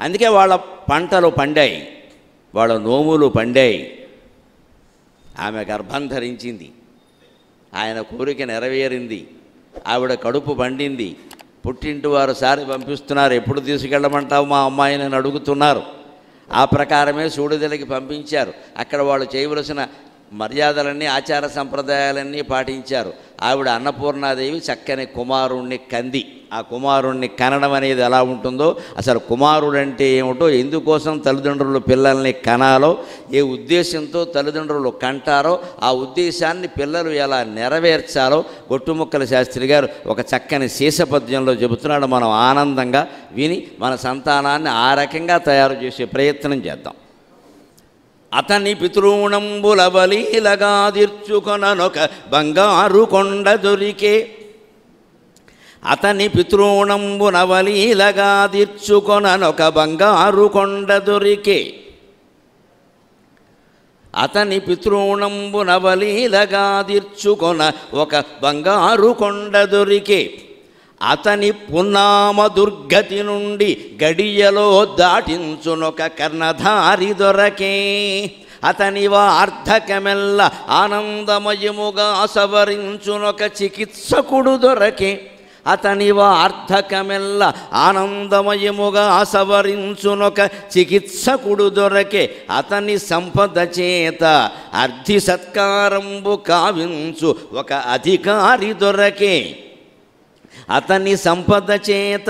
అందుకే వాళ్ళ పంటలు పండాయి, వాళ్ళ నోములు పండాయి. ఆమె గర్భం ధరించింది, ఆయన కోరిక నెరవేరింది, ఆవిడ కడుపు పండింది. పుట్టింటి వారు సారి పంపిస్తున్నారు, ఎప్పుడు తీసుకెళ్ళమంటావు మా అమ్మాయిని అని అడుగుతున్నారు. ఆ ప్రకారమే సూడిదలకి పంపించారు. అక్కడ వాళ్ళు చేయవలసిన మర్యాదలన్నీ, ఆచార సంప్రదాయాలన్నీ పాటించారు. ఆవిడ అన్నపూర్ణాదేవి చక్కని కుమారుణ్ణి కంది. ఆ కుమారుణ్ణి కనడం అనేది ఎలా ఉంటుందో, అసలు కుమారుడంటే ఏమిటో, ఎందుకోసం తల్లిదండ్రులు పిల్లల్ని కనాలో, ఏ ఉద్దేశంతో తల్లిదండ్రులు కంటారో ఆ ఉద్దేశాన్ని పిల్లలు ఎలా నెరవేర్చాలో గొట్టుముక్కల శాస్త్రి గారు ఒక చక్కని శీర్షపద్యంలో చెబుతున్నాడు. మనం ఆనందంగా విని మన సంతానాన్ని ఆ రకంగా తయారు చేసే ప్రయత్నం చేద్దాం. అతని పితృణంబుల బలీలగా తీర్చుకొననొక బంగారు కొండ దొరికే, అతని పితృణంబున బలీలగా తీర్చుకొననొక బంగారు కొండ దొరికే, అతని పితృణంబున బలీలగా తీర్చుకొన ఒక బంగారు కొండ దొరికే, అతని పున్నామ దుర్గతి నుండి గడియలో దాటించునొక కర్ణధారి దొరకే, అతని వార్ధకమెల్ల ఆనందమయముగా సవరించునొక చికిత్సకుడు దొరకే, అతని వార్ధకమెల్ల ఆనందమయముగా సవరించునొక చికిత్సకుడు దొరకే, అతని సంపద చేత అర్ధి సత్కారంబు కావించు ఒక అధికారి దొరకే, అతని సంపద చేత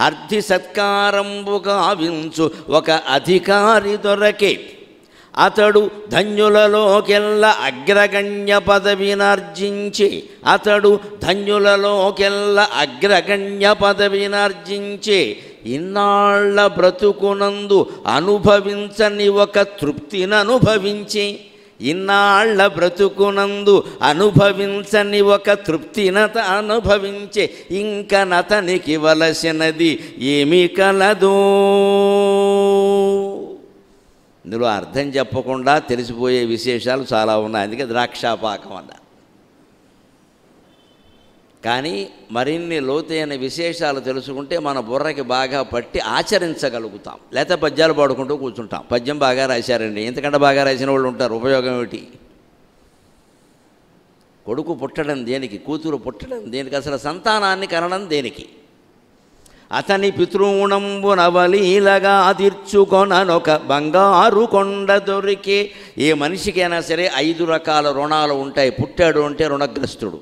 అర్ధి సత్కారంబు కావించు ఒక అధికారి దొరకే, అతడు ధన్యులలోకెల్ల అగ్రగణ్య పదవినార్జించి, అతడు ధన్యులలోకెల్ల అగ్రగణ్య పదవినార్జించి, ఇన్నాళ్ల బ్రతుకునందు అనుభవించని ఒక తృప్తిననుభవించి, ఇన్నాళ్ల బ్రతుకునందు అనుభవించని ఒక తృప్తినత అనుభవించే, ఇంక నతనికి వలసినది ఏమి కలదో. ఇందులో అర్థం చెప్పకుండా తెలిసిపోయే విశేషాలు చాలా ఉన్నాయి, అందుకే ద్రాక్షాపాకం అన్నారు. కానీ మరిన్ని లోతైన విశేషాలు తెలుసుకుంటే మన బుర్రకి బాగా పట్టి ఆచరించగలుగుతాం. లేకపోతే పద్యాలు పాడుకుంటూ కూర్చుంటాం. పద్యం బాగా రాశారండి, ఎంతకంటే బాగా రాసిన వాళ్ళు ఉంటారు, ఉపయోగం ఏమిటి? కొడుకు పుట్టడం దేనికి, కూతురు పుట్టడం దేనికి, అసలు సంతానాన్ని కనడం దేనికి? అతని పితృణంబున బలీలగా తీర్చుకొననొక బంగారు కొండ దొరికే. ఏ మనిషికైనా సరే 5 రకాల రుణాలు ఉంటాయి. పుట్టాడు అంటే రుణగ్రస్తుడు.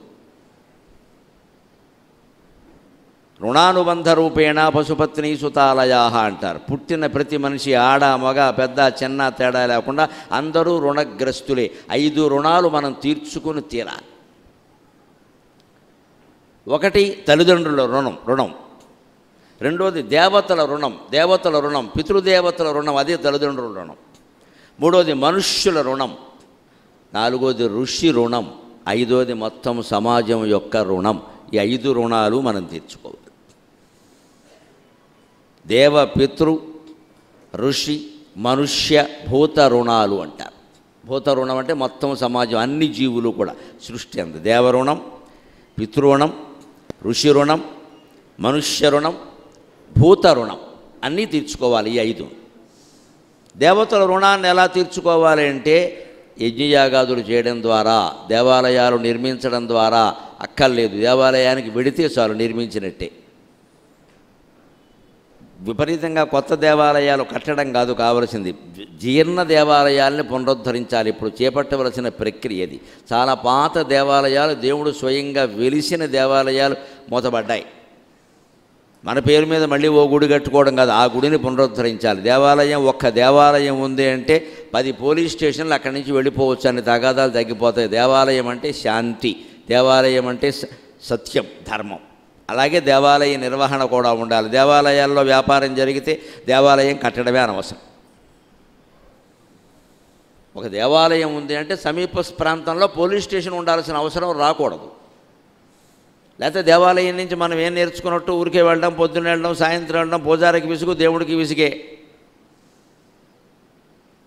రుణానుబంధ రూపేణ పశుపత్ని సుతాలయా అంటారు. పుట్టిన ప్రతి మనిషి, ఆడ మగ పెద్ద చిన్న తేడా లేకుండా అందరూ రుణగ్రస్తులే. 5 రుణాలు మనం తీర్చుకుని తీరాలి. ఒకటి తల్లిదండ్రుల రుణం, రెండోది దేవతల రుణం, పితృదేవతల రుణం, అదే తల్లిదండ్రుల రుణం. మూడోది మనుష్యుల రుణం, నాలుగోది ఋషి రుణం, ఐదోది మొత్తం సమాజం యొక్క రుణం. ఈ 5 రుణాలు మనం తీర్చుకోవాలి. దేవ, పితృ, ఋషి, మనుష్య, భూత రుణాలు అంటారు. భూత రుణం అంటే మొత్తం సమాజం, అన్ని జీవులు కూడా, సృష్టి అంత. దేవరుణం, పితృరుణం, ఋషి రుణం, మనుష్య రుణం, భూత రుణం అన్నీ తీర్చుకోవాలి. ఈ 5 దేవతల రుణాన్ని ఎలా తీర్చుకోవాలి అంటే యజ్ఞయాగాదులు చేయడం ద్వారా, దేవాలయాలు నిర్మించడం ద్వారా అక్కర్లేదు. దేవాలయానికి వెడితే చాలు, నిర్మించినట్టే. విపరీతంగా కొత్త దేవాలయాలు కట్టడం కాదు కావలసింది, జీర్ణ దేవాలయాల్ని పునరుద్ధరించాలి. ఇప్పుడు చేపట్టవలసిన ప్రక్రియ అది. చాలా పాత దేవాలయాలు, దేవుడు స్వయంగా వెలిసిన దేవాలయాలు మూతబడ్డాయి. మన పేరు మీద మళ్ళీ ఓ గుడి కట్టుకోవడం కాదు, ఆ గుడిని పునరుద్ధరించాలి. దేవాలయం, ఒక్క దేవాలయం ఉంది అంటే 10 పోలీస్ స్టేషన్లు అక్కడి నుంచి వెళ్ళిపోవచ్చు, అన్ని తగాదాలు తగ్గిపోతాయి. దేవాలయం అంటే శాంతి, దేవాలయం అంటే సత్యం, ధర్మం. అలాగే దేవాలయ నిర్వహణ కూడా ఉండాలి. దేవాలయాల్లో వ్యాపారం జరిగితే దేవాలయం కట్టడమే అనవసరం. ఒక దేవాలయం ఉంది అంటే సమీప ప్రాంతంలో పోలీస్ స్టేషన్ ఉండాల్సిన అవసరం రాకూడదు. లేకపోతే దేవాలయం నుంచి మనం ఏం నేర్చుకున్నట్టు ఊరికే వెళ్ళడం, పొద్దున్న వెళ్ళడం, సాయంత్రం వెళ్ళడం, పూజారికి విసుగు, దేవుడికి విసిగే.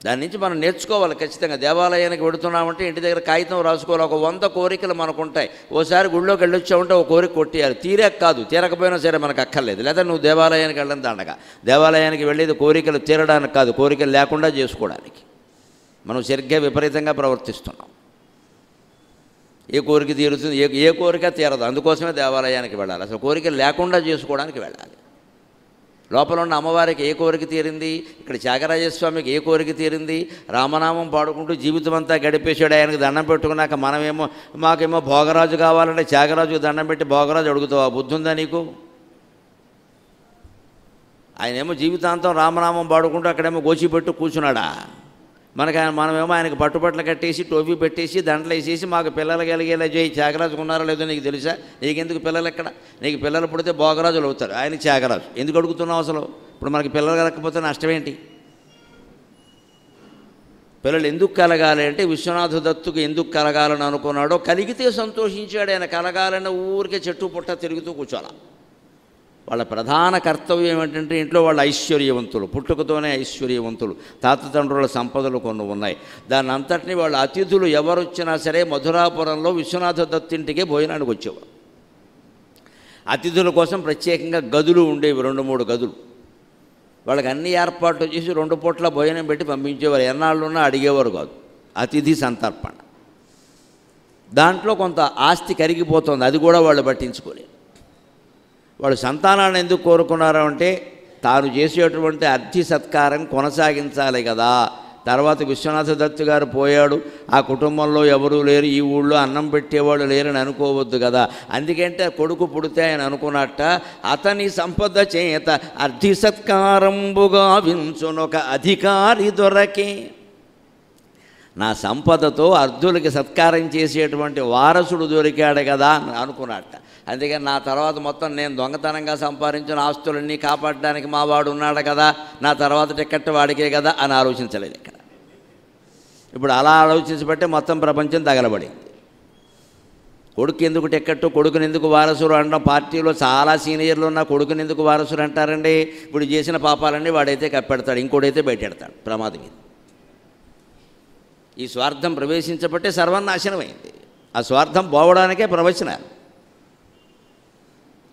దాని నుంచి మనం నేర్చుకోవాలి ఖచ్చితంగా. దేవాలయానికి వెడుతున్నామంటే ఇంటి దగ్గర కాగితం రాసుకోవాలి. ఒక 100 కోరికలు మనకు ఉంటాయి. ఓసారి గుళ్ళోకి వెళ్ళొచ్చామంటే ఒక కోరిక కొట్టేయాలి. తీరాక కాదు, తీరకపోయినా సరే మనకు అక్కర్లేదు. లేదా నువ్వు దేవాలయానికి వెళ్ళడం దండగా. దేవాలయానికి వెళ్ళేది కోరికలు తీరడానికి కాదు, కోరికలు లేకుండా చేసుకోవడానికి. మనం సరిగ్గా విపరీతంగా ప్రవర్తిస్తున్నాం. ఏ కోరిక తీరుతుంది, ఏ కోరిక తీరదు. అందుకోసమే దేవాలయానికి వెళ్ళాలి. అసలు కోరికలు లేకుండా చేసుకోవడానికి వెళ్ళాలి. లోపల ఉన్న అమ్మవారికి ఏ కోరిక తీరింది, ఇక్కడ త్యాగరాజస్వామికి ఏ కోరిక తీరింది, రామనామం పాడుకుంటూ జీవితం అంతా గడిపేశాడు. ఆయనకు దండం పెట్టుకున్నాక మాకేమో భోగరాజు కావాలంటే త్యాగరాజుకు దండం పెట్టి భోగరాజు అడుగుతావా? బుద్ధి ఉందా నీకు? ఆయనేమో జీవితాంతం రామనామం పాడుకుంటూ అక్కడేమో గోచిపెట్టు కూర్చున్నాడా? మనమేమో ఆయనకు పట్టుబట్టలు కట్టేసి టోపీ పెట్టేసి దండలు వేసేసి మాకు పిల్లలు కలిగేలా చేయి. త్యాగరాజుకు ఉన్నారో లేదో నీకు తెలుసా? నీకెందుకు పిల్లలు ఎక్కడ? నీకు పిల్లలు పుడితే భోగరాజులు అవుతారు, ఆయన త్యాగరాజు. ఎందుకు అడుగుతున్నావు అసలు? ఇప్పుడు మనకి పిల్లలు కలగకపోతే నష్టమేంటి? పిల్లలు ఎందుకు కలగాలి అంటే విశ్వనాథ దత్తుకు ఎందుకు కలగాలని అనుకున్నాడో, కలిగితే సంతోషించాడు ఆయన. కలగాలని ఊరికే చెట్టు పుట్ట తిరుగుతూ కూర్చోాల. వాళ్ళ ప్రధాన కర్తవ్యం ఏంటంటే ఇంట్లో వాళ్ళ ఐశ్వర్యవంతులు, పుట్టుకతోనే ఐశ్వర్యవంతులు, తాతతండ్రుల సంపదలు కొన్ని ఉన్నాయి. దాన్ని అంతటినీ వాళ్ళ అతిథులు ఎవరు వచ్చినా సరే మధురాపురంలో విశ్వనాథ దత్తింటికే భోజనానికి వచ్చేవారు. అతిథుల కోసం ప్రత్యేకంగా గదులు ఉండేవి, 2-3 గదులు. వాళ్ళకి అన్ని ఏర్పాట్లు చేసి 2 పూట్ల భోజనం పెట్టి పంపించేవారు. ఎన్నాళ్ళున్నా అడిగేవారు కాదు. అతిథి సంతర్పణ. దాంట్లో కొంత ఆస్తి కరిగిపోతుంది, అది కూడా వాళ్ళు పట్టించుకోలేదు. వాళ్ళు సంతానాన్ని ఎందుకు కోరుకున్నారు అంటే తాను చేసేటువంటి అతిథి సత్కారం కొనసాగించాలి కదా. తర్వాత విశ్వనాథ దత్తు గారు పోయాడు, ఆ కుటుంబంలో ఎవరూ లేరు, ఈ ఊళ్ళో అన్నం పెట్టేవాళ్ళు లేరని అనుకోవద్దు కదా. అందుకంటే కొడుకు పుడితే ఆయన అనుకున్నట్ట, అతని సంపద చేత అర్ధి సత్కారంబుగా వించునొక అధికారి దొరకే. నా సంపదతో అర్ధులకి సత్కారం చేసేటువంటి వారసుడు దొరికాడు కదా అని అనుకున్నట్ట. అందుకని నా తర్వాత మొత్తం నేను దొంగతనంగా సంపాదించిన ఆస్తులన్నీ కాపాడడానికి మా వాడు ఉన్నాడు కదా, నా తర్వాత టికెట్ వాడికే కదా అని ఆలోచించలేదు ఇక్కడ. ఇప్పుడు అలా ఆలోచించబట్టే మొత్తం ప్రపంచం తగలబడింది. కొడుకు ఎందుకు టికెట్టు, కొడుకుని ఎందుకు వారసుడు అనడం. పార్టీలో చాలా సీనియర్లు ఉన్న కొడుకుని ఎందుకు వారసుడు అంటారండి? ఇప్పుడు చేసిన పాపాలన్నీ వాడైతే కప్పెడతాడు, ఇంకోడైతే బయటెడతాడు. ప్రమాదం ఇది. ఈ స్వార్థం ప్రవేశించబట్టే సర్వనాశనమైంది. ఆ స్వార్థం పోవడానికే ప్రవచనాలు.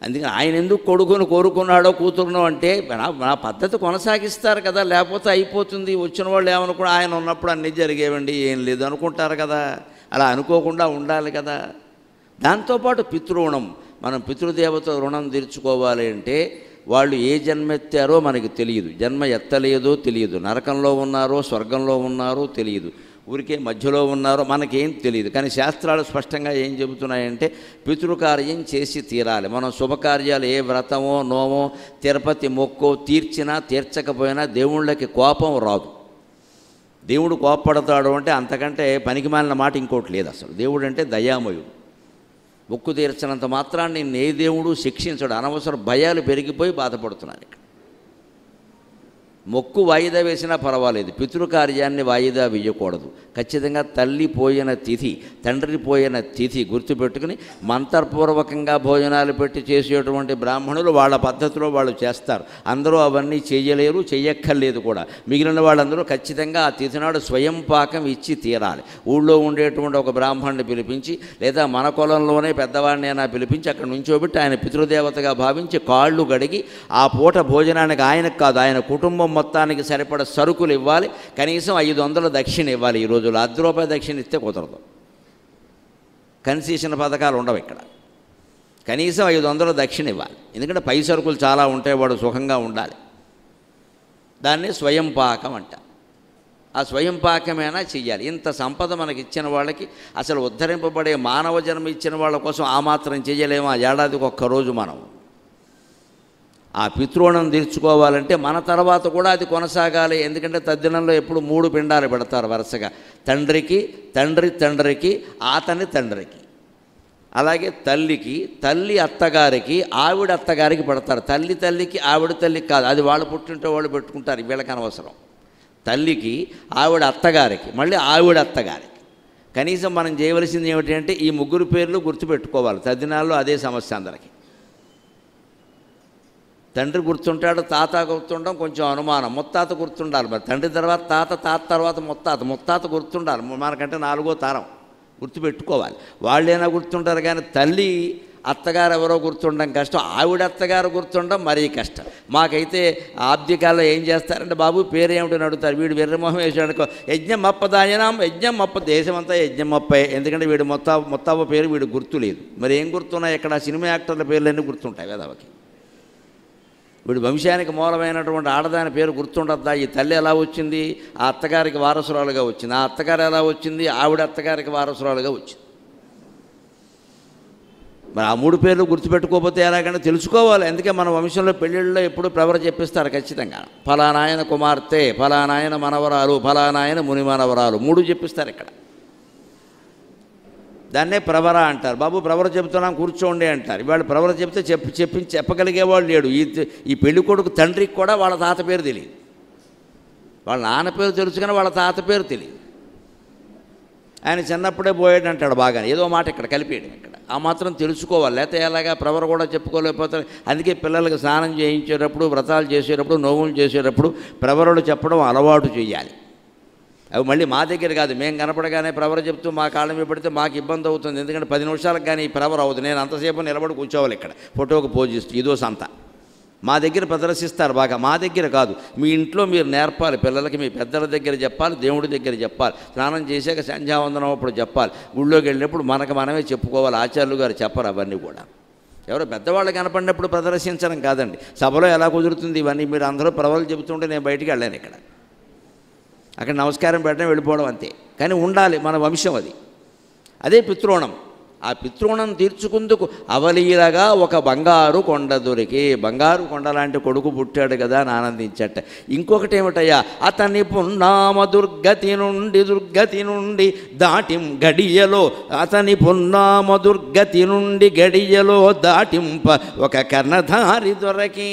అందుకని ఆయన ఎందుకు కొడుకును కోరుకున్నాడో కూతురును అంటే నా పద్ధతి కొనసాగిస్తారు కదా, లేకపోతే అయిపోతుంది. వచ్చిన వాళ్ళు ఏమనుకున్నా ఆయన ఉన్నప్పుడు అన్నీ జరిగేవండి, ఏం లేదు అనుకుంటారు కదా. అలా అనుకోకుండా ఉండాలి కదా. దాంతోపాటు పితృణం, మనం పితృదేవత రుణం తీర్చుకోవాలి అంటే వాళ్ళు ఏ జన్మెత్తారో మనకి తెలియదు, జన్మ ఎత్తలేదో తెలియదు, నరకంలో ఉన్నారో స్వర్గంలో ఉన్నారో తెలియదు, ఊరికే మధ్యలో ఉన్నారో మనకేం తెలియదు. కానీ శాస్త్రాలు స్పష్టంగా ఏం చెబుతున్నాయంటే పితృకార్యం చేసి తీరాలి. మనం శుభకార్యాలు ఏ వ్రతమో నోమో తిరుపతి మొక్కో తీర్చినా తీర్చకపోయినా దేవుళ్ళకి కోపం రాదు. దేవుడు కోపపడతాడు అంటే అంతకంటే పనికిమాలిన మాట ఇంకోటి లేదు అసలు. దేవుడు అంటే దయామయుడు. మొక్కు తీర్చినంత మాత్రాన్ని నిన్ను ఏ దేవుడు శిక్షించడు. అనవసర భయాలు పెరిగిపోయి బాధపడుతున్నారు ఇక్కడ. మొక్కు వాయిదా వేసినా పర్వాలేదు, పితృకార్యాన్ని వాయిదా వేయకూడదు. ఖచ్చితంగా తల్లి పోయిన తిథి, తండ్రి పోయిన తిథి గుర్తుపెట్టుకుని మంత్రపూర్వకంగా భోజనాలు పెట్టి చేసేటువంటి బ్రాహ్మణులు వాళ్ళ పద్ధతిలో వాళ్ళు చేస్తారు. అందరూ అవన్నీ చేయలేరు, చెయ్యక్కర్లేదు కూడా. మిగిలిన వాళ్ళందరూ ఖచ్చితంగా ఆ తిథి నాడు స్వయం పాకం ఇచ్చి తీరాలి. ఊళ్ళో ఉండేటువంటి ఒక బ్రాహ్మణుని పిలిపించి, లేదా మన కులంలోనే పెద్దవాడినైనా పిలిపించి అక్కడ నుంచోబెట్టి ఆయన పితృదేవతగా భావించి కాళ్ళు గడిగి ఆ పూట భోజనానికి ఆయనకు కాదు, ఆయన కుటుంబం మొత్తానికి సరిపడ సరుకులు ఇవ్వాలి. కనీసం 500 దక్షిణ ఇవ్వాలి. ఈ రోజుల్లో ₹10 దక్షిణ ఇస్తే కుదరదు. కన్సెషన్ పథకాలు ఉండవు ఇక్కడ. కనీసం 500 దక్షిణ ఇవ్వాలి. ఎందుకంటే పై సరుకులు చాలా ఉంటాయి, వాడు సుఖంగా ఉండాలి. దాన్ని స్వయం పాకం అంట. ఆ స్వయం పాకమైనా చెయ్యాలి. ఇంత సంపద మనకి ఇచ్చిన వాళ్ళకి, అసలు ఉద్ధరింపబడే మానవ జన్మ ఇచ్చిన వాళ్ళ కోసం ఆ మాత్రం చెయ్యలేమా? ఏడాదికి ఒక్కరోజు మనం ఆ పితృణం తీర్చుకోవాలంటే మన తర్వాత కూడా అది కొనసాగాలి. ఎందుకంటే తద్దినంలో ఎప్పుడు 3 పిండాలు పెడతారు వరుసగా. తండ్రికి, తండ్రికి, అతని తండ్రికి, అలాగే తల్లికి, తల్లి అత్తగారికి, ఆవిడ అత్తగారికి పెడతారు. తల్లికి ఆవిడ తల్లికి కాదు, అది వాళ్ళు పుట్టింటే వాళ్ళు పెట్టుకుంటారు, వీళ్ళకి అనవసరం. తల్లికి, ఆవిడ అత్తగారికి, మళ్ళీ ఆవిడ అత్తగారికి. కనీసం మనం చేయవలసింది ఏమిటి అంటే ఈ 3 పేర్లు గుర్తుపెట్టుకోవాలి. తద్దినాల్లో అదే సమస్య అందరికీ. తండ్రి గుర్తుంటాడు, తాత గుర్తుండడం కొంచెం అనుమానం. ముత్తాత గుర్తుండాలి. మరి తండ్రి తర్వాత తాత, తాత తర్వాత ముత్తాత గుర్తుండాలి. మనకంటే 4వ తరం గుర్తుపెట్టుకోవాలి. వాళ్ళైనా గుర్తుంటారు, కానీ తల్లి అత్తగారు ఎవరో గుర్తుండడం కష్టం. ఆవిడ అత్తగారు గుర్తుండడం మరీ కష్టం. మాకైతే ఆబ్దికాల్లో ఏం చేస్తారంటే, బాబు పేరు ఏమిటని అడుగుతారు. వీడు వెర్రమొహం వేసాడుకో, యజ్ఞమప్పదాయనం, యజ్ఞమప్ప, దేశమంతా యజ్ఞమప్పే. ఎందుకంటే వీడు మొత్తావ పేరు వీడు గుర్తులేదు. మరి ఏం గుర్తున్నాయి? ఇక్కడ సినిమా యాక్టర్ల పేర్లన్నీ గుర్తుంటాయి వేదవకి. వీడు వంశానికి మూలమైనటువంటి ఆడదాని పేరు గుర్తుండద్దా? ఈ తల్లి ఎలా వచ్చింది? ఆ అత్తగారికి వారసురాలుగా వచ్చింది. ఆ అత్తగారు ఎలా వచ్చింది? ఆవిడ అత్తగారికి వారసురాలుగా వచ్చింది. మరి ఆ 3 పేర్లు గుర్తుపెట్టుకోకపోతే ఎలాగంటే తెలుసుకోవాలి. అందుకే మన వంశంలో పెళ్ళిళ్ళలో ఎప్పుడు ప్రవర చెప్పిస్తారు ఖచ్చితంగా. ఫలానాయన కుమార్తె, ఫలానాయన మనవరాలు, ఫలానాయన ముని మనవరాలు, 3 చెప్పిస్తారు ఇక్కడ. దాన్నే ప్రవర అంటారు. బాబు ప్రవర చెబుతున్నాం కూర్చోండి అంటారు. ఇవాళ ప్రవర చెప్తే చెప్పగలిగేవాడు లేడు. ఈ పెళ్లి కొడుకు తండ్రికి కూడా వాళ్ళ తాత పేరు తెలియదు. వాళ్ళ నాన్న పేరు తెలుసు కానీ వాళ్ళ తాత పేరు తెలియదు. ఆయన చిన్నప్పుడే పోయాడు అంటాడు బాగానే, ఏదో మాట ఇక్కడ కలిపేయడం. ఇక్కడ ఆ మాత్రం తెలుసుకోవాలి. లేకపోతే ఎలాగా ప్రవర కూడా చెప్పుకోలేకపోతారు. అందుకే పిల్లలకి స్నానం చేయించేటప్పుడు, వ్రతాలు చేసేటప్పుడు, నోములు చేసేటప్పుడు ప్రవరలు చెప్పడం అలవాటు చేయాలి. అవి మళ్ళీ మా దగ్గర కాదు. మేము కనపడగానే ప్రవర చెప్తూ మా కాళ్ళ మీద పడితే మాకు ఇబ్బంది అవుతుంది. ఎందుకంటే 10 నిమిషాలకు కానీ ఈ ప్రవర అవుతుంది. నేను అంతసేపు నిలబడి కూర్చోవాలి ఇక్కడ ఫోటోకి పోజిస్తూ. ఇదో సంత మా దగ్గర ప్రదర్శిస్తారు బాగా. మా దగ్గర కాదు, మీ ఇంట్లో మీరు నేర్పాలి పిల్లలకి. మీ పెద్దల దగ్గర చెప్పాలి, దేవుడి దగ్గర చెప్పాలి, స్నానం చేశాక సంధ్యావందనం అప్పుడు చెప్పాలి, గుళ్ళోకి వెళ్ళినప్పుడు మనమే చెప్పుకోవాలి. ఆచార్యులు గారు చెప్పరు అవన్నీ కూడా. ఎవరో పెద్దవాళ్ళు కనపడినప్పుడు ప్రదర్శించడం కాదండి. సభలో ఎలా కుదురుతుంది ఇవన్నీ? మీరు అందరూ ప్రవలు చెబుతుంటే నేను బయటికి వెళ్ళాను. ఇక్కడ అక్కడ నమస్కారం పెట్టడం, వెళ్ళిపోవడం అంతే. కానీ ఉండాలి, మన వంశం అది. అదే పితృణం. ఆ పితృణం తీర్చుకుందుకు అవలీలగా ఒక బంగారు కొండ దొరికి, బంగారు కొండ లాంటి కొడుకు పుట్టాడు కదా అని ఆనందించట. ఇంకొకటి ఏమిటయ్యా, అతని పున్నామ దుర్గతి నుండి దాటిం గడియలో, అతని పున్నామ దుర్గతి నుండి గడియలో దాటింప ఒక కర్ణధారి దొరకి.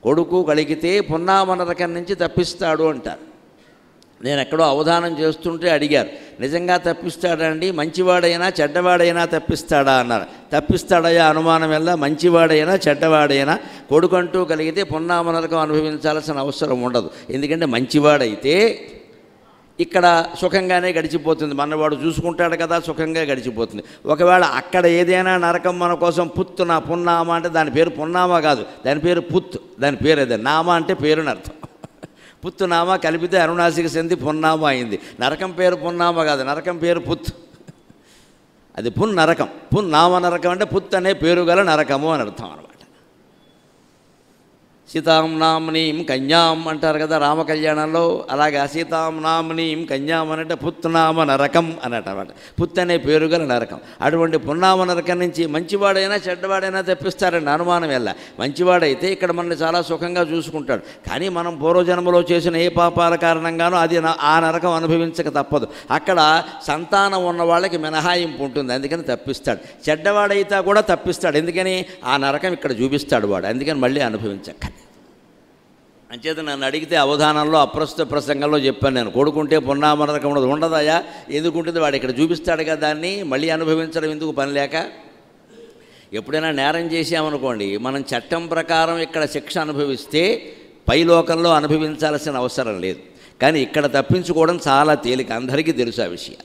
కొడుకు కలిగితే పున్నామ నరకం నుంచి తప్పిస్తాడు అంటారు. నేను ఎక్కడో అవధానం చేస్తుంటే అడిగారు, నిజంగా తప్పిస్తాడండి? మంచివాడైనా చెడ్డవాడైనా తప్పిస్తాడా అన్నారు. తప్పిస్తాడయ్యా, అనుమానం ఎలా? మంచివాడైనా చెడ్డవాడైనా కొడుకంటూ కలిగితే పున్నామ నరకం అనుభవించాల్సిన అవసరం ఉండదు. ఎందుకంటే మంచివాడైతే ఇక్కడ సుఖంగానే గడిచిపోతుంది. మనవాడు చూసుకుంటాడు కదా, సుఖంగా గడిచిపోతుంది. ఒకవేళ అక్కడ ఏదైనా నరకం మన కోసం పున్నామ అంటే దాని పేరు పున్నామ కాదు, దాని పేరు పుత్. దాని పేరు అదే. నామ అంటే పేరుని అర్థం. పుత్తునామా కలిపితే అనునాసిక సంధి పున్నామ అయింది. నరకం పేరు పున్నామ కాదు, నరకం పేరు పుత్. అది నరకం. నామ నరకం అంటే పుత్ అనే పేరు గల నరకము అని అర్థం అనమాట. సీతాం నామ్నీం కన్యాం అంటారు కదా రామ కళ్యాణంలో. అలాగా సీతాం నామ్నీం కన్యాం అంటే పుత్నామ నరకం అన్నట్టు అనమాట. పుత్ అనే పేరు గల నరకం. అటువంటి పున్నామ నరకం నుంచి మంచివాడైనా చెడ్డవాడైనా తప్పిస్తారండి. అనుమానం ఎలా? మంచివాడైతే ఇక్కడ మనల్ని చాలా సుఖంగా చూసుకుంటాడు. కానీ మనం పూర్వజన్మలో చేసిన ఏ పాపాల కారణంగానో అది ఆ నరకం అనుభవించక తప్పదు. అక్కడ సంతానం ఉన్న వాళ్ళకి మినహాయింపు ఉంటుంది, అందుకని తప్పిస్తాడు. చెడ్డవాడైతే కూడా తప్పిస్తాడు, ఎందుకని ఆ నరకం ఇక్కడ చూపిస్తాడు వాడు, అందుకని మళ్ళీ అనుభవించక. అంచేత నన్ను అడిగితే అవధానంలో అప్రస్తుత ప్రసంగంలో చెప్పాను నేను, కొడుకుంటే పున్నామ నరకం ఉండదు. ఉండదయా, ఎందుకుంటుంది? వాడు ఇక్కడ చూపిస్తాడు కదా, దాన్ని మళ్ళీ అనుభవించడం ఎందుకు పని లేక? ఎప్పుడైనా నేరం చేసామనుకోండి, మనం చట్టం ప్రకారం ఇక్కడ శిక్ష అనుభవిస్తే పై లోకంలో అనుభవించాల్సిన అవసరం లేదు. కానీ ఇక్కడ తప్పించుకోవడం చాలా తేలిక, అందరికీ తెలుసు ఆ విషయం.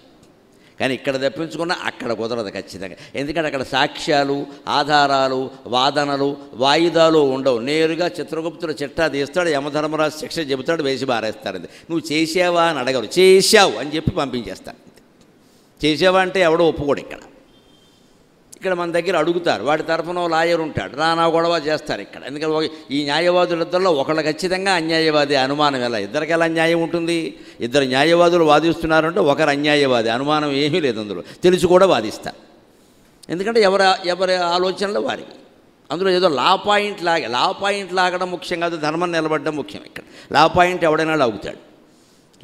కానీ ఇక్కడ తప్పించుకున్నా అక్కడ కుదరదు ఖచ్చితంగా. ఎందుకంటే అక్కడ సాక్ష్యాలు, ఆధారాలు, వాదనలు, వాయిదాలు ఉండవు. నేరుగా చిత్రగుప్తుడు చిట్టా తీస్తాడు, యమధర్మరాజు శిక్ష చెబుతాడు, వేసి బారేస్తాడు. నువ్వు చేసావా అని అడగరు, చేశావు అని చెప్పి పంపించేస్తాడు. చేసావా అంటే ఎవడో ఒప్పుకోడు. ఇక్కడ మన దగ్గర అడుగుతారు, వాడి తరఫున లాయర్ ఉంటాడు, రానా గొడవ చేస్తారు ఇక్కడ. ఎందుకంటే ఈ న్యాయవాదులిద్దరిలో ఒకళ్ళు ఖచ్చితంగా అన్యాయవాది. అనుమానం ఎలా? ఇద్దరికి ఎలా న్యాయం ఉంటుంది? ఇద్దరు న్యాయవాదులు వాదిస్తున్నారంటే ఒకరు అన్యాయవాది, అనుమానం ఏమీ లేదు అందులో. తెలిసి కూడా వాదిస్తారు, ఎందుకంటే ఎవరి ఆలోచనలు వారికి. అందులో ఏదో లా పాయింట్ లాగడం ముఖ్యం కాదు, ధర్మం నిలబడడం ముఖ్యం. ఇక్కడ లా పాయింట్ ఎవడైనా లాగుతాడు.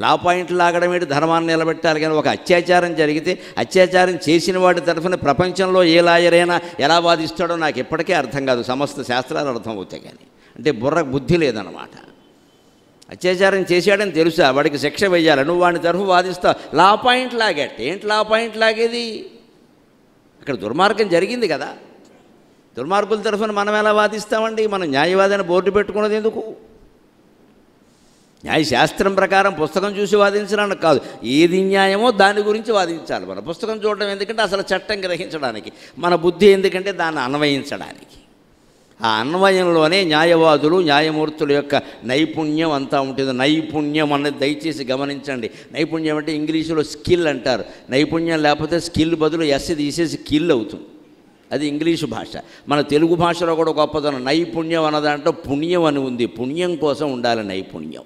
లా పాయింట్ లాగడం ఏంటి? ధర్మాన్ని నిలబెట్టాలి. కానీ ఒక అత్యాచారం జరిగితే అత్యాచారం చేసిన వాడి తరఫున ప్రపంచంలో ఏ లాయరైనా ఎలా వాదిస్తాడో నాకు ఎప్పటికీ అర్థం కాదు. సమస్త శాస్త్రాలు అర్థం అవుతాయి, కానీ అంటే బుద్ధి లేదన్నమాట. అత్యాచారం చేశాడని తెలుసా, వాడికి శిక్ష వేయాలి, నువ్వు వాడిని తరఫు వాదిస్తావు. లా పాయింట్ లాగేట ఏంటి? లా పాయింట్ లాగేది? అక్కడ దుర్మార్గం జరిగింది కదా, దుర్మార్గుల తరఫున మనం ఎలా వాదిస్తామండి? మనం న్యాయవాదిని బోర్డు పెట్టుకున్నది ఎందుకు? న్యాయశాస్త్రం ప్రకారం పుస్తకం చూసి వాదించడానికి కాదు, ఏది న్యాయమో దాని గురించి వాదించాలి. మన పుస్తకం చూడడం ఎందుకంటే అసలు చట్టం గ్రహించడానికి, మన బుద్ధి ఎందుకంటే దాన్ని అన్వయించడానికి. ఆ అన్వయంలోనే న్యాయవాదులు న్యాయమూర్తుల యొక్క నైపుణ్యం అంతా ఉంటుంది. నైపుణ్యం అన్నది దయచేసి గమనించండి. నైపుణ్యం అంటే ఇంగ్లీషులో స్కిల్ అంటారు. నైపుణ్యం లేకపోతే స్కిల్ బదులు ఎస్ తీసేసి కిల్ అవుతుంది. అది ఇంగ్లీషు భాష. మన తెలుగు భాషలో కూడా గొప్పదనం. నైపుణ్యం అన్నదాంట్లో పుణ్యం అని ఉంది. పుణ్యం కోసం ఉండాలి నైపుణ్యం.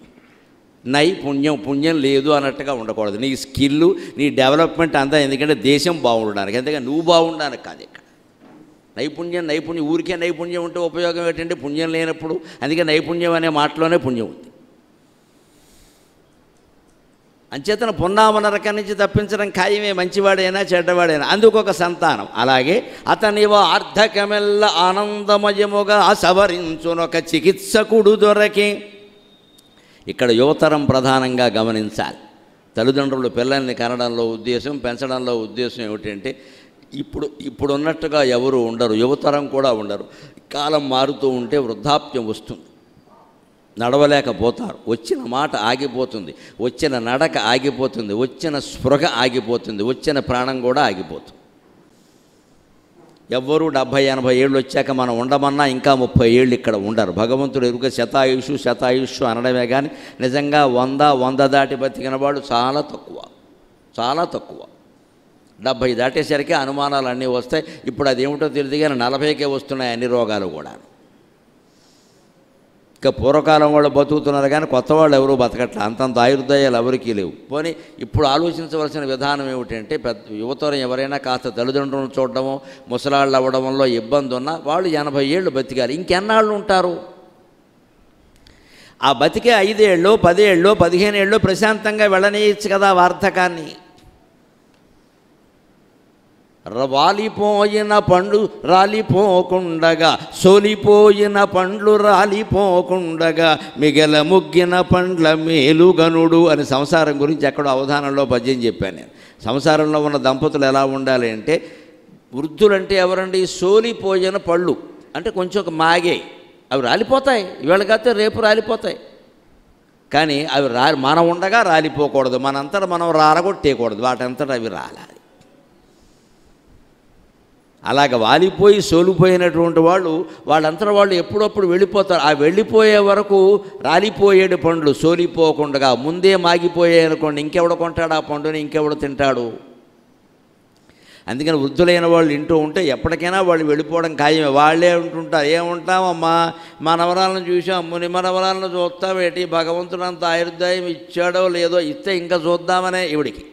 నైపుణ్యం పుణ్యం లేదు అన్నట్టుగా ఉండకూడదు. నీ స్కిల్ నీ డెవలప్మెంట్ అంతా ఎందుకంటే దేశం బాగుండడానికి, ఎందుకంటే నువ్వు బాగుండడానికి కాదు. ఇక్కడ నైపుణ్యం ఊరికే నైపుణ్యం ఉంటే ఉపయోగం ఏంటంటే పుణ్యం లేనప్పుడు. అందుకే నైపుణ్యం అనే మాటలోనే పుణ్యం ఉంది. అంచేతన పున్నామనరకం నుంచి తప్పించడం ఖాయమే, మంచివాడైనా చెడ్డవాడైనా. అందుకు ఒక సంతానం. అలాగే అతనివ అర్ధకమెల్ల ఆనందమయముగా సవరించునొక చికిత్సకుడు దొరకే. ఇక్కడ యువతరం ప్రధానంగా గమనించాలి. తల్లిదండ్రులు పిల్లల్ని కనడంలో ఉద్దేశం, పెంచడంలో ఉద్దేశం ఏమిటంటే ఇప్పుడు ఉన్నట్టుగా ఎవరు ఉండరు, యువతరం కూడా ఉండరు. కాలం మారుతూ ఉంటే వృద్ధాప్యం వస్తుంది, నడవలేకపోతారు, వచ్చిన మాట ఆగిపోతుంది, వచ్చిన నడక ఆగిపోతుంది, వచ్చిన స్పృహ ఆగిపోతుంది, వచ్చిన ప్రాణం కూడా ఆగిపోతుంది. ఎవ్వరూ 70-80 ఏళ్ళు వచ్చాక మనం ఉండమన్నా ఇంకా 30 ఏళ్ళు ఇక్కడ ఉండరు. భగవంతుడు ఎరుక శతాయుషు అనడమే కానీ నిజంగా 100 దాటి బతికిన వాడు చాలా తక్కువ. 70 దాటేసరికి అనుమానాలు అన్నీ వస్తాయి. ఇప్పుడు అదేమిటో తెలియదు కానీ 40కే వస్తున్నాయి అన్ని రోగాలు కూడా. ఇంకా పూర్వకాలం వాళ్ళు బతుకుతున్నారు కానీ కొత్త వాళ్ళు ఎవరూ బతకట్లా. అంతంత ఆయుర్దాయాలు ఎవరికీ లేవు. పోనీ ఇప్పుడు ఆలోచించవలసిన విధానం ఏమిటంటే యువతరం ఎవరైనా కాస్త తల్లిదండ్రులను చూడడమో ముసలాళ్ళు అవ్వడంలో ఇబ్బంది ఉన్నా వాళ్ళు 80 ఏళ్ళు బతికాలి. ఇంకెన్నాళ్ళు ఉంటారు? ఆ బతికే 5 ఏళ్ళు 10 ఏళ్ళు 15 ఏళ్ళు ప్రశాంతంగా వెళ్ళనీయచ్చు కదా వార్ధకాన్ని. వాలిపోయిన పండ్లు రాలిపోకుండగా, సోలిపోయిన పండ్లు రాలిపోకుండగా, మిగల ముగ్గిన పండ్ల మేలుగనుడు అని సంసారం గురించి ఎక్కడో అవధానంలో పద్యం చెప్పాను నేను. సంసారంలో ఉన్న దంపతులు ఎలా ఉండాలి అంటే, వృద్ధులంటే ఎవరండి? సోలిపోయిన పళ్ళు అంటే కొంచెం మాగాయి, అవి రాలిపోతాయి, ఇవాళ కాస్తే రేపు రాలిపోతాయి. కానీ అవి మనం ఉండగా రాలిపోకూడదు, మనంతటా మనం రాలగొట్టేయకూడదు, వాటంతటా అవి రాలాలి. అలాగ వాలిపోయి సోలిపోయినటువంటి వాళ్ళంతటా వాళ్ళు ఎప్పుడప్పుడు వెళ్ళిపోతారు. ఆ వెళ్ళిపోయే వరకు రాలిపోయేడు పండ్లు సోలిపోకుండా ముందే మాగిపోయాయి అనుకోండి, ఇంకెవడ కొంటాడు ఆ పండుని, ఇంకెవడ తింటాడు? అందుకని వృద్ధులైన వాళ్ళు వింటూ ఉంటే ఎప్పటికైనా వాళ్ళు వెళ్ళిపోవడం ఖాయమే. వాళ్ళే ఉంటుంటారు, ఏముంటామమ్మా మనవరాలను చూసాం, ముని మనవరాలను చూస్తామేటి, భగవంతుడు అంత ఆయుర్దాయం ఇచ్చాడో లేదో, ఇస్తే ఇంకా చూద్దామనే ఈవిడికి.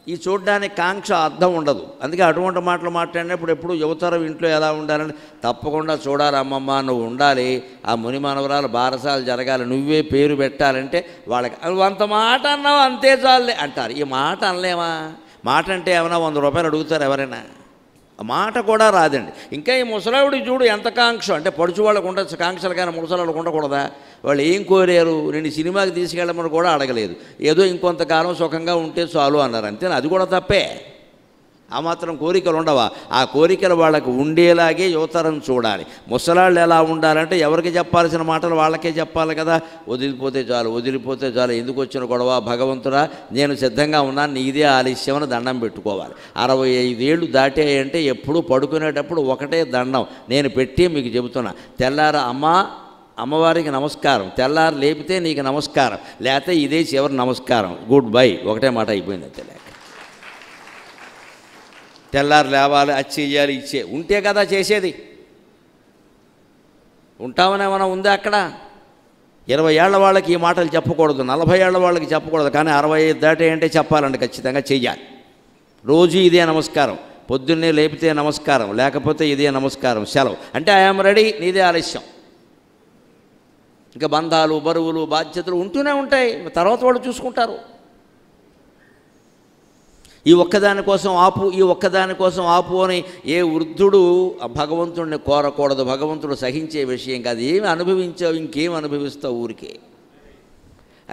ఈ చూడ్డానికి కాంక్ష అర్థం ఉండదు. అందుకే అటువంటి మాటలు మాట్లాడినప్పుడు ఎప్పుడు యువతరం ఇంట్లో ఎలా ఉండాలని, తప్పకుండా చూడాలి అమ్మమ్మ, నువ్వు ఉండాలి, ఆ ముని మనవరాలు బారసాలు జరగాలి, నువ్వే పేరు పెట్టాలంటే వాళ్ళకి అంత మాట అన్నావు అంతే చాలే అంటారు. ఈ మాట అనలేమా? మాట అంటే ఏమైనా 100 రూపాయలు అడుగుతారు ఎవరైనా? ఆ మాట కూడా రాదండి. ఇంకా ఈ ముసలావిడికి చూడు ఎంత కాంక్ష అంటే, పడుచు వాళ్ళకు ఉండొచ్చు కాంక్షలు కానీ ముసలాళ్ళకు ఉండకూడదా? వాళ్ళు ఏం కోరారు? నేను సినిమాకి తీసుకెళ్ళమని కూడా అడగలేదు, ఏదో ఇంకొంతకాలం సుఖంగా ఉంటే చాలు అన్నారు, అంతే. అది కూడా తప్పే. ఆ మాత్రం కోరికలు ఉండవా? ఆ కోరికలు వాళ్ళకు ఉండేలాగే యువతరం చూడాలి. ముసలాళ్ళు ఎలా ఉండాలంటే ఎవరికి చెప్పాల్సిన మాటలు వాళ్ళకే చెప్పాలి కదా. వదిలిపోతే చాలు, ఎందుకు వచ్చిన గొడవ, భగవంతుడా నేను సిద్ధంగా ఉన్నాను, నీదే ఆలస్యం అని దండం పెట్టుకోవాలి. 65 ఏళ్ళు దాటాయంటే ఎప్పుడు పడుకునేటప్పుడు ఒకటే దండం నేను పెట్టి మీకు చెబుతున్నా. తెల్లార అమ్మవారికి నమస్కారం, తెల్లారు లేపితే నీకు నమస్కారం, లేకపోతే ఇదే చివరి నమస్కారం, గుడ్ బై, ఒకటే మాట అయిపోయింది అంతే. తెల్లారు లేవాలి, అది చెయ్యాలి, ఇచ్చే ఉంటే కదా చేసేది. ఉంటామనే మనం ఉందా అక్కడ? 20 ఏళ్ల వాళ్ళకి ఈ మాటలు చెప్పకూడదు, 40 ఏళ్ల వాళ్ళకి చెప్పకూడదు, కానీ 65 దాటేయంటే చెప్పాలండి, ఖచ్చితంగా చెయ్యాలి. రోజు ఇదే నమస్కారం, పొద్దున్నే లేపితే నమస్కారం, లేకపోతే ఇదే నమస్కారం, సెలవు అంటే ఐఎమ్ రెడీ, నీదే ఆలస్యం. ఇంకా బంధాలు బరువులు బాధ్యతలు ఉంటూనే ఉంటాయి, తర్వాత వాళ్ళు చూసుకుంటారు. ఈ ఒక్కదాని కోసం ఆపు అని ఏ వృద్ధుడు భగవంతుడిని కోరకూడదు. భగవంతుడు సహించే విషయం కాదు. ఏమి అనుభవించావు, ఇంకేం అనుభవిస్తావు ఊరికే.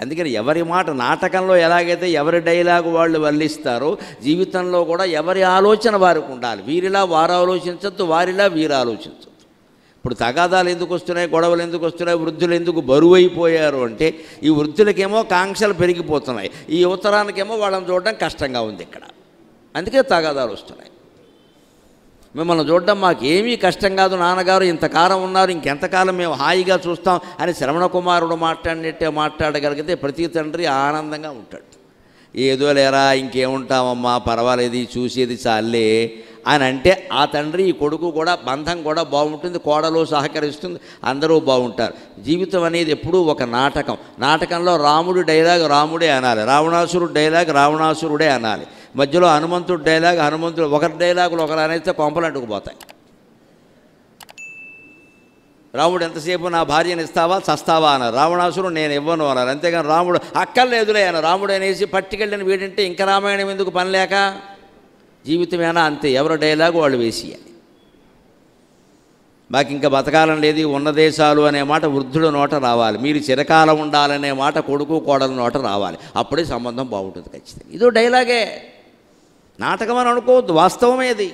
అందుకని ఎవరి మాట నాటకంలో ఎలాగైతే ఎవరి డైలాగు వాళ్ళు వల్లిస్తారో జీవితంలో కూడా ఎవరి ఆలోచన వారికి ఉండాలి. వీరిలా వారు ఆలోచించద్దు, వారిలా వీరు ఆలోచించద్దు. ఇప్పుడు తగాదాలు ఎందుకు వస్తున్నాయి, గొడవలు ఎందుకు వస్తున్నాయి, వృద్ధులు ఎందుకు బరువు అయిపోయారు అంటే ఈ వృద్ధులకేమో కాంక్షలు పెరిగిపోతున్నాయి, ఈ యువతరానికేమో వాళ్ళని చూడడం కష్టంగా ఉంది ఇక్కడ, అందుకే తగాదాలు వస్తున్నాయి. మిమ్మల్ని చూడడం మాకేమీ కష్టం కాదు నాన్నగారు, ఇంతకాలం ఉన్నారు, ఇంకెంతకాలం మేము హాయిగా చూస్తాం అని శ్రవణ కుమారుడు మాట్లాడినట్టే మాట్లాడగలిగితే ప్రతి తండ్రి ఆనందంగా ఉంటాడు. ఏదో లేరా ఇంకేముంటామమ్మా పర్వాలేదు చూసేది చాలే అని అంటే ఆ తండ్రి ఈ కొడుకు కూడా బంధం కూడా బాగుంటుంది, కోడలు సహకరిస్తుంది, అందరూ బాగుంటారు. జీవితం అనేది ఎప్పుడూ ఒక నాటకం. నాటకంలో రాముడి డైలాగ్ రాముడే అనాలి, రావణాసురుడు డైలాగ్ రావణాసురుడే అనాలి, మధ్యలో హనుమంతుడు డైలాగ్ హనుమంతుడు, ఒకరి డైలాగులు ఒకరు అనేస్తే కొంపలు అంటుకుపోతాయి. రాముడు ఎంతసేపు నా భార్యను ఇస్తావా చస్తావా అన్నారు, రావణాసురుడు నేను ఇవ్వను అన్నారు. అంతేగాని రాముడు అక్కర్లేదులే అన్నారు. రాముడు అనేసి పట్టుకెళ్ళిన వీడింటే ఇంకా రామాయణం ఎందుకు పని లేక, జీవితమేనా అంతే, ఎవరు డైలాగు వాళ్ళు వేసేయాలి. మాకు ఇంకా బతకాలం లేదు, ఉన్న దేశాలు అనే మాట వృద్ధుడు నోట రావాలి, మీరు చిరకాలం ఉండాలనే మాట కొడుకు కోడల నోట రావాలి, అప్పుడే సంబంధం బాగుంటుంది ఖచ్చితంగా. ఇదో డైలాగే, నాటకం అని అనుకోవద్దు, వాస్తవమేది.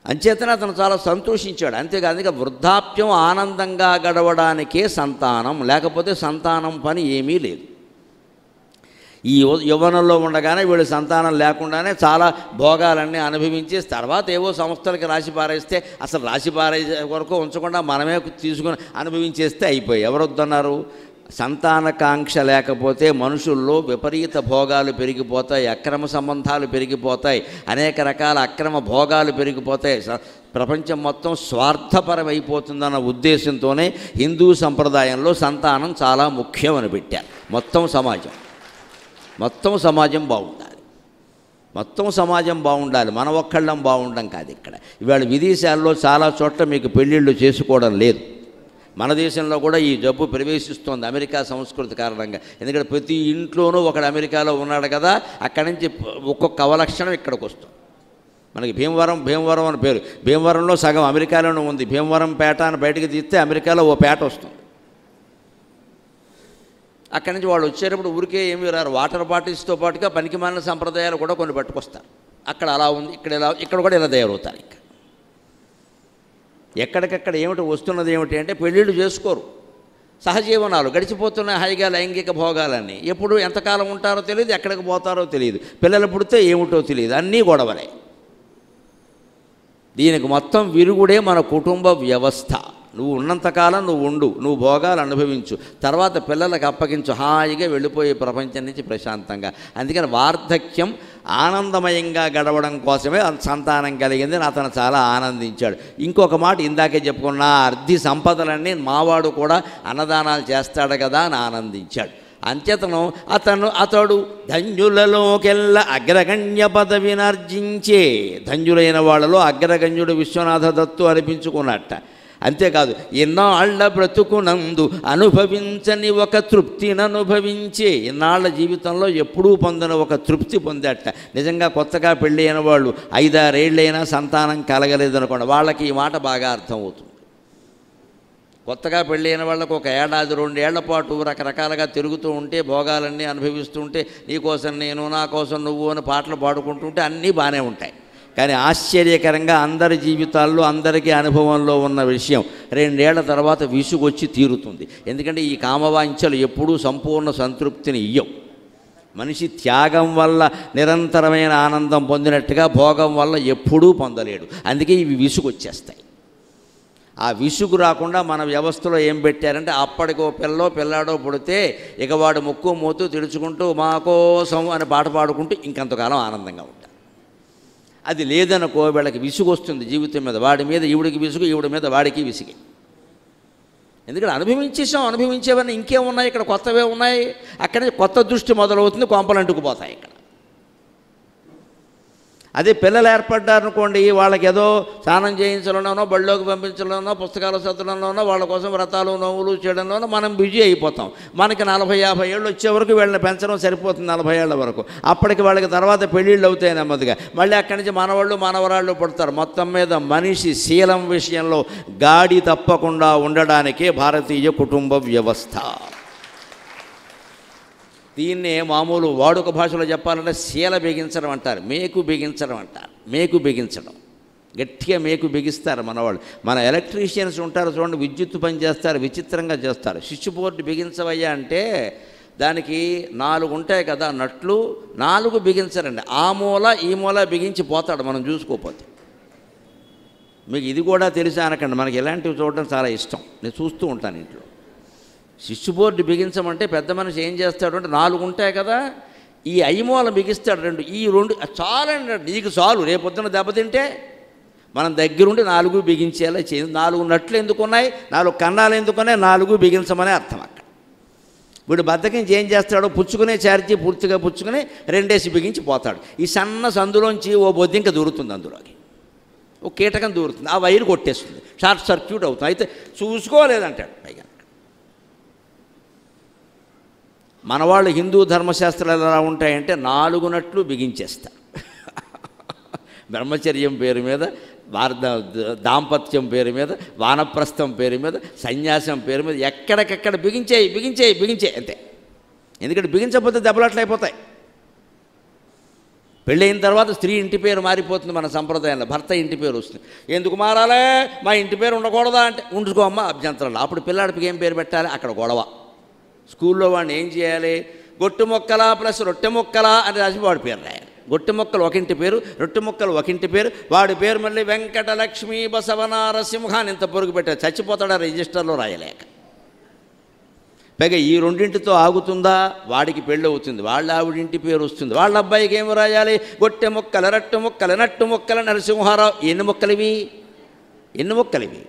అంచేతనే అతను చాలా సంతోషించాడు. అంతేకాదు ఇక వృద్ధాప్యం ఆనందంగా గడవడానికే సంతానం, లేకపోతే సంతానం పని ఏమీ లేదు. ఈ యవ్వనంలో ఉండగానే వీళ్ళు సంతానం లేకుండానే చాలా భోగాలన్నీ అనుభవించి తర్వాత ఏవో సంస్థలకి రాసి పారేస్తే అసలు రాసి పారేసే వరకు ఉంచకుండా మనమే తీసుకుని అనుభవించేస్తే అయిపోయి. ఎవరు వద్దన్నారు? సంతానకాంక్ష లేకపోతే మనుషుల్లో విపరీత భోగాలు పెరిగిపోతాయి, అక్రమ సంబంధాలు పెరిగిపోతాయి, అనేక రకాల అక్రమ భోగాలు పెరిగిపోతాయి, ప్రపంచం మొత్తం స్వార్థపరమైపోతుందన్న ఉద్దేశంతోనే హిందూ సంప్రదాయంలో సంతానం చాలా ముఖ్యం అని పెట్టారు. మొత్తం సమాజం బాగుండాలి, మొత్తం సమాజం బాగుండాలి, మన ఒక్కళ్ళం బాగుండం కాదు. ఇక్కడ ఇవాళ విదేశాల్లో చాలా చోట్ల మీకు పెళ్ళిళ్ళు చేసుకోవడం లేదు. మన దేశంలో కూడా ఈ జబ్బు ప్రవేశిస్తోంది అమెరికా సంస్కృతి కారణంగా. ఎందుకంటే ప్రతి ఇంట్లోనూ ఒకడు అమెరికాలో ఉన్నాడు కదా, అక్కడి నుంచి ఒక్కొక్క అవలక్షణం ఇక్కడికి వస్తుంది. మనకి భీమవరం అని పేరు, భీమవరంలో సగం అమెరికాలోనే ఉంది. భీమవరం పేట అని బయటకు తీస్తే అమెరికాలో ఓ పేట వస్తుంది. అక్కడి నుంచి వాళ్ళు వచ్చేటప్పుడు ఊరికే ఏమీ రారు, వాటర్ బాటిల్స్తో పాటుగా పనికిమాలిన సంప్రదాయాలు కూడా కొన్ని పట్టుకొస్తారు. అక్కడ అలా ఉంది, ఇక్కడ కూడా ఇలా తయారవుతారు. ఇంకా ఎక్కడికక్కడ ఏమిటి వస్తున్నది ఏమిటి అంటే పెళ్ళిళ్ళు చేసుకోరు, సహజీవనాలు గడిచిపోతున్న హాయిగా లైంగిక భోగాలన్నీ. ఎప్పుడు ఎంతకాలం ఉంటారో తెలియదు, ఎక్కడికి పోతారో తెలియదు, పిల్లలు పుడితే ఏమిటో తెలియదు, అన్నీ గొడవలే. దీనికి మొత్తం విరుగుడే మన కుటుంబ వ్యవస్థ. నువ్వు ఉన్నంతకాలం నువ్వు ఉండు, నువ్వు భోగాలు అనుభవించు, తర్వాత పిల్లలకు అప్పగించు, హాయిగా వెళ్ళిపోయే ప్రపంచం నుంచి ప్రశాంతంగా. అందుకని వార్ధక్యం ఆనందమయంగా గడవడం కోసమే సంతానం కలిగింది, అతను చాలా ఆనందించాడు. ఇంకొక మాట ఇందాకే చెప్పుకున్నా, అర్ధి సంపదలన్నీ మావాడు కూడా అన్నదానాలు చేస్తాడు కదా అని ఆనందించాడు. అంచేతను అతడు ధన్యులలోకెల్ల అగ్రగణ్య పదవినర్జించే, ధన్యులైన వాళ్ళలో అగ్రగణ్యుడు విశ్వనాథ దత్తు అనిపించుకున్నట్ట. అంతేకాదు ఎన్నాళ్ల బ్రతుకునందు అనుభవించని ఒక తృప్తిని అనుభవించే, ఇన్నాళ్ల జీవితంలో ఎప్పుడూ పొందని ఒక తృప్తి పొందేట. నిజంగా కొత్తగా పెళ్ళి అయిన వాళ్ళు 5-6 ఏళ్ళైనా సంతానం కలగలేదు అనుకోండి, వాళ్ళకి ఈ మాట బాగా అర్థమవుతుంది. కొత్తగా పెళ్ళి అయిన వాళ్ళకు ఒక 1-2 ఏళ్ల పాటు రకరకాలుగా తిరుగుతూ ఉంటే, భోగాలన్నీ అనుభవిస్తూ ఉంటే, నీకోసం నేను నా కోసం నువ్వు అని పాటలు పాడుకుంటుంటే అన్నీ బాగానే ఉంటాయి. కానీ ఆశ్చర్యకరంగా అందరి జీవితాల్లో అందరికీ అనుభవంలో ఉన్న విషయం 2 ఏళ్ల తర్వాత విసుగొచ్చి తీరుతుంది. ఎందుకంటే ఈ కామవాంఛలు ఎప్పుడూ సంపూర్ణ సంతృప్తిని ఇయ్యవు. మనిషి త్యాగం వల్ల నిరంతరమైన ఆనందం పొందినట్టుగా భోగం వల్ల ఎప్పుడూ పొందలేడు. అందుకే ఇవి విసుగొచ్చేస్తాయి. ఆ విసుగు రాకుండా మన వ్యవస్థలో ఏం పెట్టారంటే, అప్పటికో పిల్లాడో పుడితే ఇక వాడు ముక్కు మోతూ తిడుచుకుంటూ మా కోసం అని పాట పాడుకుంటూ ఇంకంతకాలం ఆనందంగా ఉంటారు. అది లేదనుకో వీళ్ళకి విసుగు వస్తుంది జీవితం మీద, వాడి మీద ఈవిడికి విసుగు, ఈవిడ మీద వాడికి విసిగి. ఎందుకంటే అనుభవించేవన్నీ ఇంకేమున్నాయి, ఇక్కడ కొత్తవే ఉన్నాయి. అక్కడి నుంచి కొత్త దృష్టి మొదలవుతుంది, కొంపలు అంటుకుపోతాయి. ఇక్కడ అదే పిల్లలు ఏర్పడ్డారనుకోండి, వాళ్ళకి ఏదో స్నానం చేయించడంలోనో, బళ్ళలోకి పంపించడంలోనో, పుస్తకాలు చదవడంలోనో, వాళ్ళ కోసం వ్రతాలు నోవులు చేయడంలోనో మనం బిజీ అయిపోతాం. మనకి 40-50 ఏళ్ళు వచ్చే వరకు వీళ్ళని పెంచడం సరిపోతుంది, 40 ఏళ్ల వరకు. అప్పటికి వాళ్ళకి తర్వాత పెళ్ళిళ్ళు అవుతాయి నెమ్మదిగా. మళ్ళీ అక్కడి నుంచి మనవాళ్ళు మనవరాళ్ళు పుడతారు. మొత్తం మీద మనిషి శీలం విషయంలో గాడి తప్పకుండా ఉండడానికే భారతీయ కుటుంబ వ్యవస్థ. దీన్నే మామూలు వాడుక భాషలో చెప్పాలంటే శీల బిగించడం అంటారు, మేకు బిగించడం అంటారు. మేకు బిగించడం, గట్టిగా మేకు బిగిస్తారు మనవాళ్ళు. మన ఎలక్ట్రీషియన్స్ ఉంటారు చూడండి, విద్యుత్ పని చేస్తారు, విచిత్రంగా చేస్తారు. స్విచ్ బోర్డు బిగించవయ్యా అంటే దానికి 4 ఉంటాయి కదా నట్లు, 4 బిగించరండి. ఆ మూల ఈ మూల బిగించి పోతాడు మనం చూసుకోపోతే. మీకు ఇది కూడా తెలుసా అనకండి, మనకి ఇలాంటివి చూడడం చాలా ఇష్టం, నేను చూస్తూ ఉంటాను ఇంట్లో. స్విచ్ బోర్డు బిగించమంటే పెద్ద మనిషి ఏం చేస్తాడు అంటే 4 ఉంటాయి కదా, ఈ ఐమూల బిగిస్తాడు 2, ఈ 2 చాలండి, నీకు చాలు, రేపొద్దున దెబ్బతింటే మనం దగ్గరుండి 4 బిగించేలా చేయండి. 4 నట్లు ఎందుకున్నాయి, 4 కన్నాలు ఎందుకున్నాయి, 4 బిగించమనే అర్థం అక్కడ. వీడు బద్దకించి ఏం చేస్తాడో పుచ్చుకునే ఛార్జీ పూర్తిగా పుచ్చుకుని 2 బిగించి పోతాడు. ఈ సన్న సందులోంచి ఓ బొద్దింక దూరుతుంది, అందులోకి ఓ కీటకం దూరుతుంది, ఆ వైరు కొట్టేస్తుంది, షార్ట్ సర్క్యూట్ అవుతుంది. అయితే చూసుకోలేదంటాడు పైగా. మనవాళ్ళు హిందూ ధర్మశాస్త్రాలు ఎలా ఉంటాయంటే 4 నట్లు బిగించేస్తారు. బ్రహ్మచర్యం పేరు మీద, దాంపత్యం పేరు మీద, వానప్రస్థం పేరు మీద, సన్యాసం పేరు మీద ఎక్కడికెక్కడ బిగించేయి బిగించేయి బిగించేయి అంతే. ఎందుకంటే బిగించకపోతే దెబ్బలాట్లయిపోతాయి. పెళ్ళైన తర్వాత స్త్రీ ఇంటి పేరు మారిపోతుంది మన సంప్రదాయంలో, భర్త ఇంటి పేరు వస్తుంది. ఎందుకు మారాలే, మా ఇంటి పేరు ఉండకూడదా అంటే ఉంచుకోమ్మ అభ్యంతరాలు. అప్పుడు పిల్లాడికి ఏం పేరు పెట్టాలి, అక్కడ గొడవ. స్కూల్లో వాడిని ఏం చేయాలి, గొట్టు మొక్కల ప్లస్ రొట్టె మొక్కల అని రాసి వాడి పేరు రాయాలి. గొట్టె మొక్కలు ఒకింటి పేరు, రొట్టె మొక్కలు ఒకింటి పేరు, వాడి పేరు మళ్ళీ వెంకట లక్ష్మీ బసవనారసింహ అని ఇంత పొరుగు పెట్టారు. చచ్చిపోతాడు రిజిస్టర్లో రాయలేక. పైగా ఈ 2 ఆగుతుందా, వాడికి పెళ్ళి అవుతుంది, వాళ్ళ ఆవిడింటి పేరు వస్తుంది, వాళ్ళ అబ్బాయికి ఏమి రాయాలి, గొట్టె మొక్కలు రట్టు మొక్కలు నట్టు మొక్కల నరసింహారావు. ఎన్ని మొక్కలివి.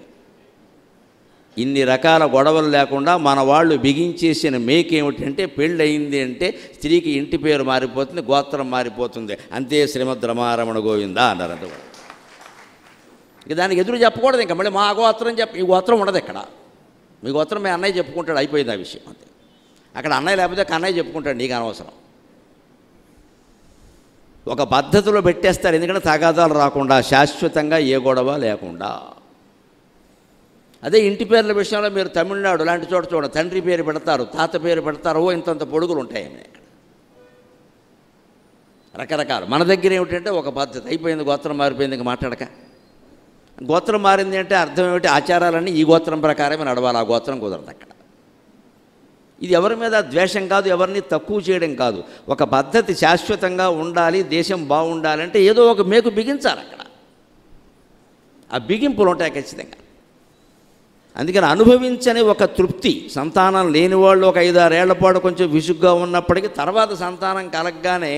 ఇన్ని రకాల గొడవలు లేకుండా మన వాళ్ళు బిగించేసిన మేకేమిటంటే, పెళ్ళయింది అంటే స్త్రీకి ఇంటి పేరు మారిపోతుంది, గోత్రం మారిపోతుంది, అంతే. శ్రీమద్ రమారమణ గోవిందా అన్నారు. అంత కూడా ఇక దానికి ఎదురు చెప్పకూడదు. ఇంకా మళ్ళీ మా గోత్రం ఈ గోత్రం ఉండదు ఇక్కడ. మీ గోత్రం మీ అన్నయ్య చెప్పుకుంటాడు, అయిపోయింది ఆ విషయం అంతే. అక్కడ అన్నయ్య లేకపోతే కన్నయ్య చెప్పుకుంటాడు, నీకు అనవసరం. ఒక పద్ధతిలో పెట్టేస్తారు, ఎందుకంటే తగాదాలు రాకుండా, శాశ్వతంగా ఏ గొడవ లేకుండా. అదే ఇంటి పేర్ల విషయంలో మీరు తమిళనాడు లాంటి చోట చూడండి, తండ్రి పేరు పెడతారు, తాత పేరు పెడతారు, ఇంతంత పొడుగులు ఉంటాయి ఇక్కడ రకరకాలు. మన దగ్గర ఏమిటంటే ఒక పద్ధతి, అయిపోయింది గోత్రం మారిపోయింది, ఇంక మాట్లాడక. గోత్రం మారింది అంటే అర్థం ఏమిటి, ఆచారాలన్నీ ఈ గోత్రం ప్రకారమే నడవాలి, ఆ గోత్రం కుదరదు అక్కడ. ఇది ఎవరి మీద ద్వేషం కాదు, ఎవరిని తక్కువ చేయడం కాదు. ఒక పద్ధతి శాశ్వతంగా ఉండాలి, దేశం బాగుండాలంటే ఏదో ఒక మేకు బిగించాలి అక్కడ. ఆ బిగింపులు ఉంటాయి ఖచ్చితంగా. అందుకని అనుభవించని ఒక తృప్తి. సంతానం లేని వాళ్ళు ఒక 5-6 ఏళ్ల పాటు కొంచెం విసుగ్గా ఉన్నప్పటికీ తర్వాత సంతానం కలగగానే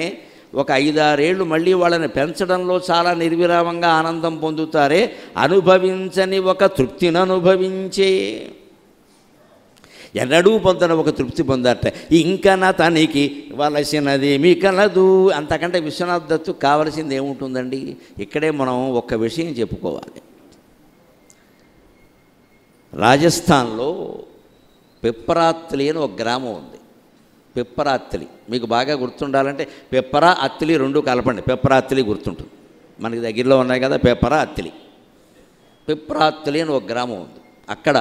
ఒక 5-6 ఏళ్ళు మళ్ళీ వాళ్ళని పెంచడంలో చాలా నిర్విరామంగా ఆనందం పొందుతారే. అనుభవించని ఒక తృప్తిని అనుభవించే, ఎన్నడూ పొందని ఒక తృప్తి పొందట. ఇంకన తనికి వలసినదేమీ కలదు. అంతకంటే విశ్వనాథ్ దత్తు కావలసింది ఏముంటుందండి? ఇక్కడే మనం ఒక్క విషయం చెప్పుకోవాలి. రాజస్థాన్లో పిప్పరాత్లి అని ఒక గ్రామం ఉంది. పిప్పరాత్లి మీకు బాగా గుర్తుండాలంటే పిప్పరా అత్తిలి 2 కలపండి, పిప్పరాత్లి గుర్తుంటుంది. మనకి దగ్గరలో ఉన్నాయి కదా పిప్పరా అత్తిలి. పిప్పరాత్లి అని ఒక గ్రామం ఉంది. అక్కడ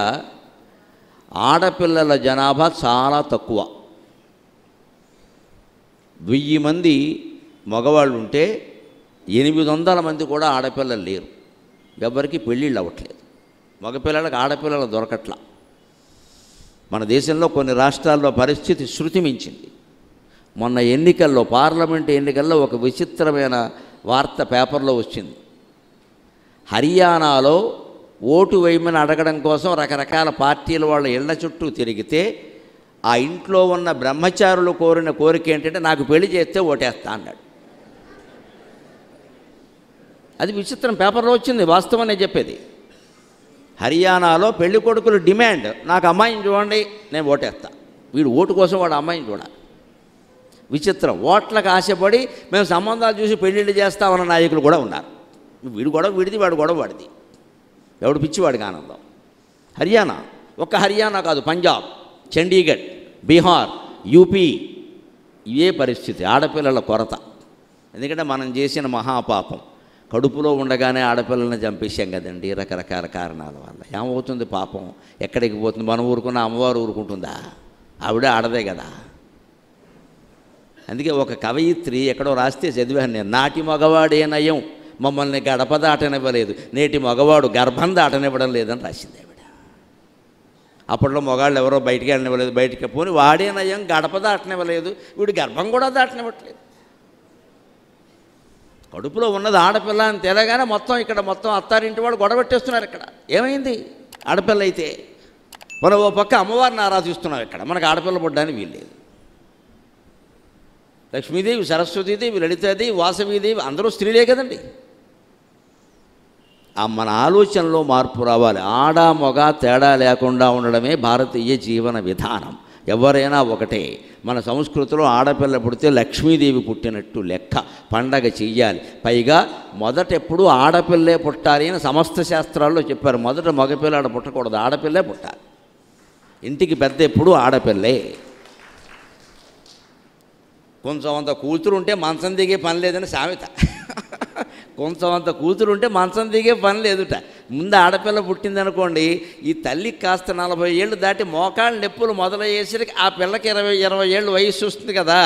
ఆడపిల్లల జనాభా చాలా తక్కువ. 1000 మంది మగవాళ్ళు ఉంటే 800 మంది కూడా ఆడపిల్లలు లేరు. ఎవరికి పెళ్ళిళ్ళు అవ్వట్లేదు. మగపిల్లలకు ఆడపిల్లలు దొరకట్లా. మన దేశంలో కొన్ని రాష్ట్రాల్లో పరిస్థితి శృతి మించింది. మొన్న ఎన్నికల్లో, పార్లమెంటు ఎన్నికల్లో ఒక విచిత్రమైన వార్త పేపర్లో వచ్చింది. హర్యానాలో ఓటు వేయమని అడగడం కోసం రకరకాల పార్టీల వాళ్ళ ఇళ్ల చుట్టూ తిరిగితే ఆ ఇంట్లో ఉన్న బ్రహ్మచారులు కోరిన కోరిక ఏంటంటే నాకు పెళ్లి చేస్తే ఓటేస్తా అన్నాడు. అది విచిత్రం, పేపర్లో వచ్చింది, వాస్తవం నేను చెప్పేది. హర్యానాలో పెళ్లి కొడుకులు డిమాండ్, నాకు అమ్మాయిని చూడండి నేను ఓటేస్తా. వీడు ఓటు కోసం వాడు అమ్మాయిని చూడాలి. విచిత్రం. ఓట్లకు ఆశపడి మేము సంబంధాలు చూసి పెళ్ళిళ్ళు చేస్తామన్న నాయకులు కూడా ఉన్నారు. వీడు గొడవ వీడిది, వాడు గొడవ వాడిది, ఎవడు పిచ్చివాడికి ఆనందం. హర్యానా, ఒక్క హర్యానా కాదు, పంజాబ్, చండీగఢ్, బీహార్, యూపీ ఇవే పరిస్థితి. ఆడపిల్లల కొరత. ఎందుకంటే మనం చేసిన మహాపాపం, కడుపులో ఉండగానే ఆడపిల్లల్ని చంపేశాం కదండి, రకరకాల కారణాల వల్ల. ఏమవుతుంది పాపం? ఎక్కడికి పోతుంది? మనం ఊరుకున్న అమ్మవారు ఊరుకుంటుందా? ఆవిడ ఆడదే కదా. అందుకే ఒక కవయిత్రి ఎక్కడో రాస్తే చదివాను నేను, నాటి మగవాడే నయం మమ్మల్ని గడప దాటనివ్వలేదు, నేటి మగవాడు గర్భం దాటనివ్వడం లేదని రాసింది ఆవిడ. అప్పట్లో మగవాళ్ళు ఎవరో బయటికి వెళ్ళనివ్వలేదు, బయటికి పోని వాడే నయం గడప దాటనివ్వలేదు, వీడు గర్భం కూడా దాటనివ్వట్లేదు. కడుపులో ఉన్నది ఆడపిల్ల అని తెలియగానే మొత్తం అత్తారింటి వాడు గొడవెట్టేస్తున్నారు. ఇక్కడ ఏమైంది? ఆడపిల్ల అయితే మనం ఓ పక్క అమ్మవారిని ఆరాధిస్తున్నాం, ఇక్కడ మనకు ఆడపిల్ల పుట్టడానికి వీల్లేదు. లక్ష్మీదేవి, సరస్వతీదేవి, లలితాదేవి, వాసవీదేవి అందరూ స్త్రీలే కదండి. మన ఆలోచనలో మార్పు రావాలి. ఆడ మగ తేడా లేకుండా ఉండడమే భారతీయ జీవన విధానం. ఎవరైనా ఒకటే. మన సంస్కృతిలో ఆడపిల్ల పుడితే లక్ష్మీదేవి పుట్టినట్టు లెక్క, పండగ చెయ్యాలి. పైగా మొదటెప్పుడు ఆడపిల్లే పుట్టాలి అని సమస్త శాస్త్రాల్లో చెప్పారు. మొదట మగపిల్లాడ పుట్టకూడదు, ఆడపిల్లే పుట్టాలి. ఇంటికి పెద్ద ఎప్పుడు ఆడపిల్లే. కొంచెం అంత కూతురు ఉంటే మంచం దిగే పని లేదని సామెత. కొంచెం అంత కూతురు ఉంటే మంచం దిగే పని లేదుట. ముందు ఆడపిల్ల పుట్టిందనుకోండి, ఈ తల్లికి కాస్త 40 ఏళ్ళు దాటి మోకాళ్ళ నొప్పులు మొదలయ్యేసరికి ఆ పిల్లకి 20 ఏళ్ళు వయసు వస్తుంది కదా,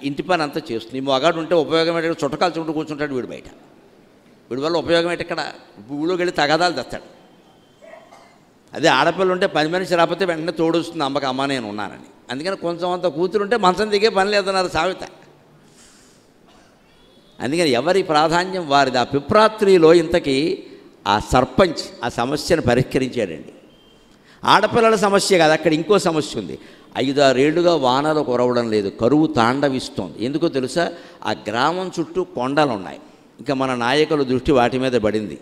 ఇంటి పని అంతా చేస్తుంది. ఈ మగాడు ఉంటే ఉపయోగం ఏంటంటే చుట్టకాలు చుట్టూ కూర్చుంటాడు వీడు బయట. వీడి వల్ల ఉపయోగం ఏంటి? ఇక్కడ ఊళ్ళోకి వెళ్ళి తగాదాలు తెస్తాడు. అదే ఆడపిల్ల ఉంటే 10 మనిషి రాకపోతే వెంటనే తోడొస్తుంది అమ్మకి, అమ్మ నేను ఉన్నానని. అందుకని కొంచెం అంత కూతురుంటే మంచం దిగే పని లేదన్నారు సామెత. అందుకని ఎవరి ప్రాధాన్యం వారిది. ఆ పిప్రాత్రిలో ఇంతకీ ఆ సర్పంచ్ ఆ సమస్యను పరిష్కరించాడండి. ఆడపిల్లల సమస్య కాదు, అక్కడ ఇంకో సమస్య ఉంది. 5-6 ఏళ్లుగా వానలు కురవడం లేదు, కరువు తాండవిస్తోంది. ఎందుకో తెలుసా? ఆ గ్రామం చుట్టూ కొండలు ఉన్నాయి. ఇంకా మన నాయకుల దృష్టి వాటి మీద పడింది.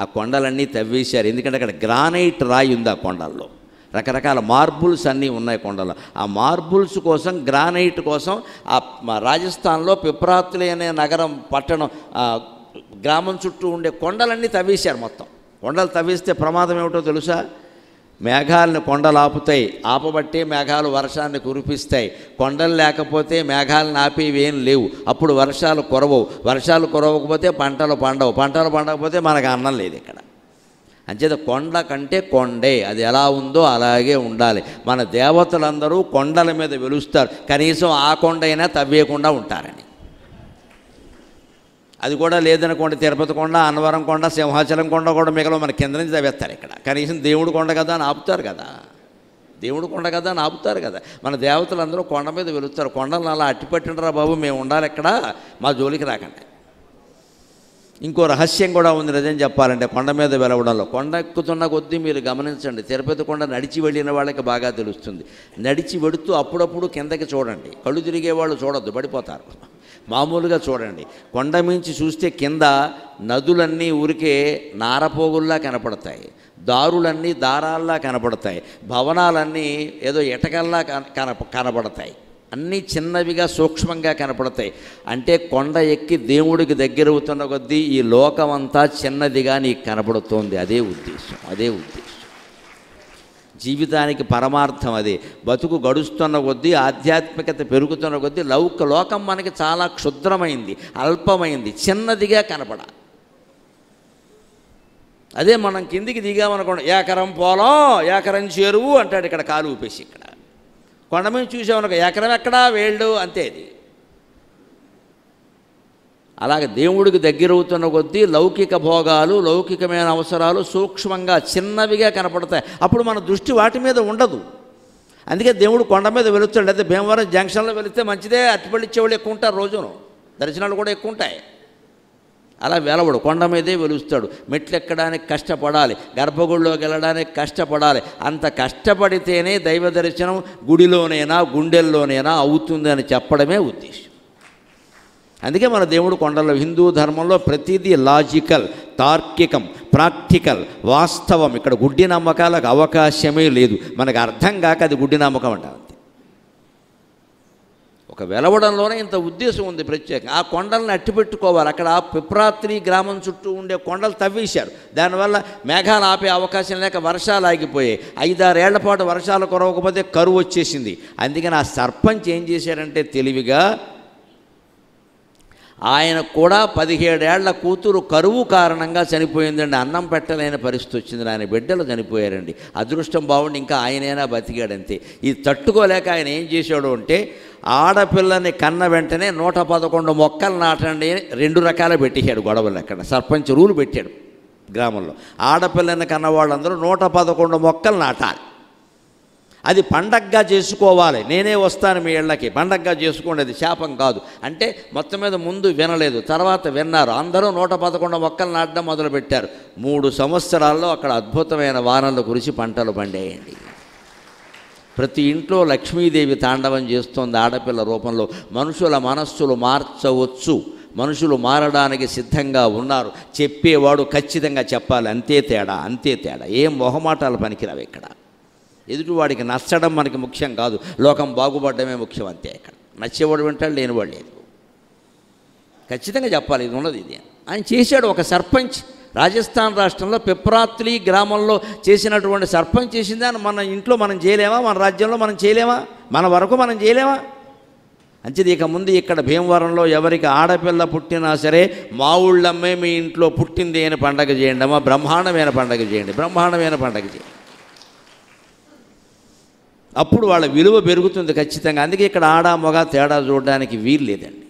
ఆ కొండలన్నీ తవ్వేశారు. ఎందుకంటే అక్కడ గ్రానైట్ రాయి ఉంది. ఆ కొండల్లో రకరకాల మార్బుల్స్ అన్నీ ఉన్నాయి కొండలో. ఆ మార్బుల్స్ కోసం, గ్రానైట్ కోసం ఆ రాజస్థాన్లో పిప్రాత్లి అనే నగరం, పట్టణం, గ్రామం చుట్టూ ఉండే కొండలన్నీ తవ్వేశారు. మొత్తం కొండలు తవ్వేస్తే ప్రమాదం ఏమిటో తెలుసా? మేఘాలను కొండలు ఆపుతాయి, ఆపబట్టే మేఘాలు వర్షాన్ని కురిపిస్తాయి. కొండలు లేకపోతే మేఘాలను ఆపేవేం లేవు, అప్పుడు వర్షాలు కురవవు. వర్షాలు కురవకపోతే పంటలు పండవు, పంటలు పండకపోతే మనకు అన్నం లేదు ఇక్కడ. అంచేత కొండ కంటే కొండే, అది ఎలా ఉందో అలాగే ఉండాలి. మన దేవతలందరూ కొండల మీద వెలుస్తారు, కనీసం ఆ కొండ అయినా తవ్వేయకుండా ఉంటారని. అది కూడా లేదనుకోండి, తిరుపతి కొండ, అన్నవరం కొండ, సింహాచలం కొండ కూడా మిగతా మన కింద నుంచి తవ్వేస్తారు. ఇక్కడ కనీసం దేవుడు కొండ కదా అని ఆపుతారు కదా, దేవుడు కొండ కదా అని ఆపుతారు కదా. మన దేవతలందరూ కొండ మీద వెలుస్తారు. కొండలను అలా అట్టిపెట్టిండ్రా బాబు, మేము ఉండాలి ఇక్కడ, మా జోలికి రాకండి. ఇంకో రహస్యం కూడా ఉంది నిజం చెప్పాలంటే కొండ మీద వెలవడంలో. కొండ ఎక్కుతున్న కొద్దీ మీరు గమనించండి, తిరుపతి కొండ నడిచి వెళ్ళిన వాళ్ళకి బాగా తెలుస్తుంది. నడిచి వెడుతూ అప్పుడప్పుడు కిందకి చూడండి, కళ్ళు తిరిగే వాళ్ళు చూడొద్దు, పడిపోతారు. మామూలుగా చూడండి. కొండ మించి చూస్తే కింద నదులన్నీ ఊరికే నారపోగుల్లా కనపడతాయి, దారులన్నీ దారాల్లా కనపడతాయి, భవనాలన్నీ ఏదో ఎటకల్లా కనపడతాయి. అన్నీ చిన్నవిగా సూక్ష్మంగా కనపడతాయి. అంటే కొండ ఎక్కి దేవుడికి దగ్గర అవుతున్న కొద్దీ ఈ లోకమంతా చిన్నదిగా నీకు కనపడుతోంది. అదే ఉద్దేశం, అదే ఉద్దేశం. జీవితానికి పరమార్థం అదే. బతుకు గడుస్తున్న కొద్దీ, ఆధ్యాత్మికత పెరుగుతున్న కొద్దీ లోకం మనకి చాలా క్షుద్రమైంది, అల్పమైంది, చిన్నదిగా కనపడాలి. అదే మనం కిందికి దిగామనుకోండి, ఏకరం పొలం, ఏకరం చెరువు అంటాడు ఇక్కడ కాలు ఊపేసి. ఇక్కడ కొండ మీద చూసామనుకో, ఎకరం ఎక్కడా వేళ్ళు, అంతే. అది అలాగే దేవుడికి దగ్గరవుతున్న కొద్దీ లౌకిక భోగాలు, లౌకికమైన అవసరాలు సూక్ష్మంగా చిన్నవిగా కనపడతాయి. అప్పుడు మన దృష్టి వాటి మీద ఉండదు. అందుకే దేవుడు కొండ మీద వెళుతాడు. అయితే భీమవరం జంక్షన్లో వెళితే మంచిదే, అట్టిపల్లి ఇచ్చేవాళ్ళు ఎక్కువ ఉంటారు, రోజును దర్శనాలు కూడా ఎక్కువ ఉంటాయి. అలా వెలవడు, కొండ మీదే వెలుస్తాడు. మెట్లు ఎక్కడానికి కష్టపడాలి, గర్భగుడిలోకి వెళ్ళడానికి కష్టపడాలి. అంత కష్టపడితేనే దైవ దర్శనం గుడిలోనైనా గుండెల్లోనైనా అవుతుంది అని చెప్పడమే ఉద్దేశం. అందుకే మన దేవుడు కొండల్లో. హిందూ ధర్మంలో ప్రతిదీ లాజికల్, తార్కికం, ప్రాక్టికల్, వాస్తవం. ఇక్కడ గుడ్డి నమ్మకాలకు అవకాశమే లేదు. మనకు అర్థం కాక అది గుడ్డి నమ్మకం అంటారు. ఒక వెలవడంలోనే ఇంత ఉద్దేశం ఉంది ప్రత్యేకంగా. ఆ కొండలను అట్టిపెట్టుకోవాలి. అక్కడ పిప్రాత్రి గ్రామం చుట్టూ ఉండే కొండలు తవ్వేశారు. దానివల్ల మేఘాలు ఆపే అవకాశం లేక వర్షాలు ఆగిపోయాయి. 5-6 ఏళ్ల పాటు వర్షాలు కురవకపోతే కరువు వచ్చేసింది. అందుకని ఆ సర్పంచ్ ఏం చేశాడంటే తెలివిగా ఆయన కూడా 17 ఏళ్ల కూతురు కరువు కారణంగా చనిపోయిందండి. అన్నం పెట్టలేని పరిస్థితి వచ్చింది. ఆయన బిడ్డలు చనిపోయారండి. అదృష్టం బాగుండి ఇంకా ఆయనైనా బతికాడంతే. ఇది తట్టుకోలేక ఆయన ఏం చేశాడు అంటే, ఆడపిల్లని కన్న వెంటనే 111 మొక్కలు నాటండి 2 రకాలు పెట్టేశాడు గొడవలు. అక్కడ సర్పంచ్ రూలు పెట్టాడు గ్రామంలో. ఆడపిల్లని కన్న వాళ్ళందరూ 111 మొక్కలు నాటాలి. అది పండగగా చేసుకోవాలి. నేనే వస్తాను మీ ఇళ్ళకి, పండగగా చేసుకోండి, అది శాపం కాదు అంటే మొత్తం మీద ముందు వినలేదు, తర్వాత విన్నారు. అందరూ 111 మొక్కలు నాటడం మొదలుపెట్టారు. 3 సంవత్సరాల్లో అక్కడ అద్భుతమైన వానలు కురిసి పంటలు పండేయండి. ప్రతి ఇంట్లో లక్ష్మీదేవి తాండవం చేస్తోంది ఆడపిల్ల రూపంలో. మనుషుల మనస్సులు మార్చవచ్చు, మనుషులు మారడానికి సిద్ధంగా ఉన్నారు. చెప్పేవాడు ఖచ్చితంగా చెప్పాలి. అంతే తేడా, అంతే తేడా. ఏం మొహమాటాలు పనికిరావు ఇక్కడ. ఎదుటివాడికి నచ్చడం మనకి ముఖ్యం కాదు, లోకం బాగుపడడమే ముఖ్యం. అంతే. ఇక్కడ నచ్చేవాడు వింటాడు, లేనివాడు లేదు. ఖచ్చితంగా చెప్పాలి, ఇది ఉన్నది ఇది. ఆయన చేశాడు. ఒక సర్పంచ్ రాజస్థాన్ రాష్ట్రంలో పిప్రాత్లి గ్రామంలో చేసినటువంటి సర్పంచ్ చేసింది అని మన ఇంట్లో మనం చేయలేమా? మన రాజ్యంలో మనం చేయలేమా? మన వరకు మనం చేయలేమా? అంచేది ఇక ముందు ఇక్కడ భీమవరంలో ఎవరికి ఆడపిల్ల పుట్టినా సరే, మా ఊళ్ళమ్మే మీ ఇంట్లో పుట్టింది అని పండగ చేయండి అమ్మా. బ్రహ్మాండమైన పండగ చేయండి, బ్రహ్మాండమైన పండగ చేయండి. అప్పుడు వాళ్ళ విలువ పెరుగుతుంది ఖచ్చితంగా. అందుకే ఇక్కడ ఆడ మగ తేడా చూడడానికి వీలు లేదండి.